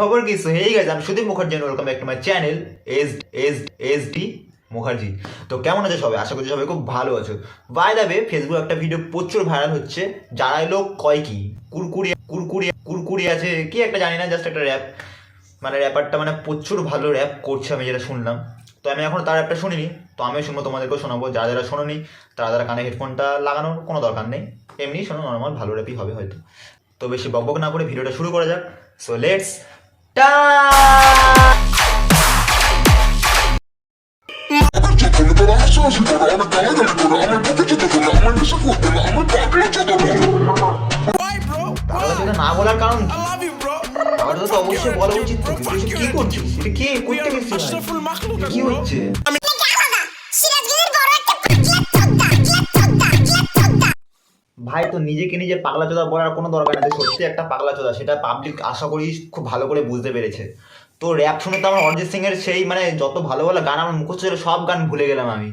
খবর কি? So hey guys, আমি Sudip Mukherjee, welcome back to my channel SD Mukherjee. তো কেমন আছো সবাই? আশা করছি সবাই খুব ভালো আছো। বাই দ্য ওয়ে, ফেসবুক একটা ভিডিও প্রচুর ভাইরাল হচ্ছে, যারা লোক কয় কি কুরকুরি আছে কি একটা জানি না, জাস্ট একটা র্যাপ, মানে র্যাপারটা মানে প্রচুর ভালো র্যাপ করছে আমি যেটা শুনলাম। তো আমি এখন তার র্যাপটা শুনিনি, তো আমিও শুনবো, তোমাদেরকেও শোনাবো। যারা যারা শোনোনি তারা কানে হেডফোনটা লাগানোর কোনো দরকার নেই, এমনি শোনো, নর্মাল ভালো র্যাপই হবে হয়তো। তো বেশি বকবক না করে ভিডিওটা শুরু করা যাক। সো লেটস না বলার কারণ আমার তো অবশ্যই বলা উচিত। তুই কি করছিস? এটা কি করতে গেছিস? কি হচ্ছে? ভাই, তো নিজেকে নিজে পাগলা চোদা বলার কোনো দরকার নেই। সত্যি একটা পাগলা চোদা, সেটা পাবলিক আশা করি খুব ভালো করে বুঝতে পেরেছে। তো র্যাপ শুনে তো আমার অরিজিৎ সিং এর সেই মানে যত ভালো ভালো গান আমার মুখস্থ ছিল সব গান ভুলে গেলাম আমি।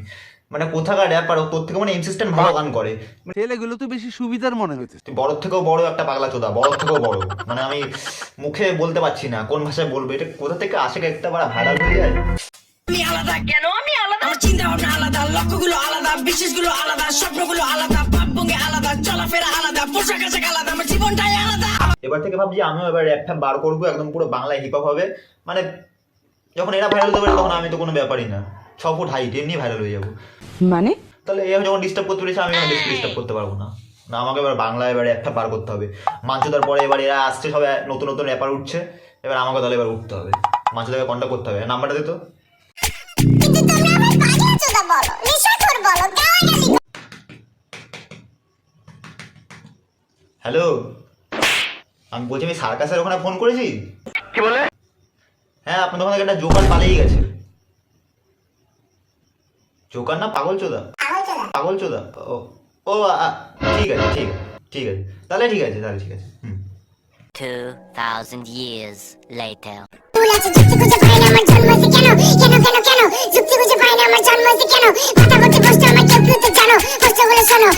মানে কোথাকার র্যাপার, তোর থেকে মানে ইনসিস্টেন্ট ভালো গান করে। ছেলেগুলো তো বেশি সুবিধার মনে হচ্ছে। বড় থেকেও বড় একটা পাগলা চোদা, বড় থেকেও বড়, মানে আমি মুখে বলতে পারছি না কোন ভাষায় বলবো। এটা কোথা থেকে আসে একটা বড় ভাইরাল হয়ে যায়। আমি আলাদা কেন? আমি আলাদা, আমার চিন্তা ভাবনা আলাদা, লক্ষ্যগুলো আলাদা, বিশ্বাসগুলো আলাদা, স্বপ্নগুলো আলাদা, ভাবভঙ্গি আলাদা, চলাফেরা আলাদা, পোশাক আশাক আলাদা, আমার জীবনটাই আলাদা। এবার থেকে ভাবছি আমিও এবার র্যাপটা বার করবো, একদম পুরো বাংলায় হিপ হপ হবে। মানে যখন এরা ভাইরাল হতে পারে তখন আমি তো কোনো ব্যাপারই না, 6 ফুট হাইট এমনি ভাইরাল হয়ে যাবো। মানে তাহলে এ যখন ডিস্টার্ব করতে পেরেছে, আমি বেশি ডিস্টার্ব করতে পারবো না। না, আমাকে এবার বাংলায় এবার র্যাপটা বার করতে হবে। মাঞ্চুদার পরে এবার এরা আসছে, সবাই নতুন নতুন র্যাপার উঠছে, এবার আমাকে তাহলে এবার উঠতে হবে, মাঞ্চুদাকে কন্ট্যাক্ট করতে হবে। নাম্বারটা দিত। হ্যালো, আমি বলছি আমি সার্কাসের ওখানে ফোন করেছি। কি বলে? হ্যাঁ, আপনার ওখানে একটা জোকার পালিয়ে গেছে। জোকার না পাগল চোদা? পাগল চোদা। ও ও ঠিক আছে, ঠিক আছে তাহলে, ঠিক আছে তাহলে, ঠিক আছে। 2000 years later. যুক্তি খুঁজে পাই না আমার জন্ম হয়েছে কেন? যুক্তি খুঁজে পাই না আমার জন্ম হয়েছে কেন? কথা বলতে কষ্ট আমার কেউ জানো, কষ্ট বলে শোনো।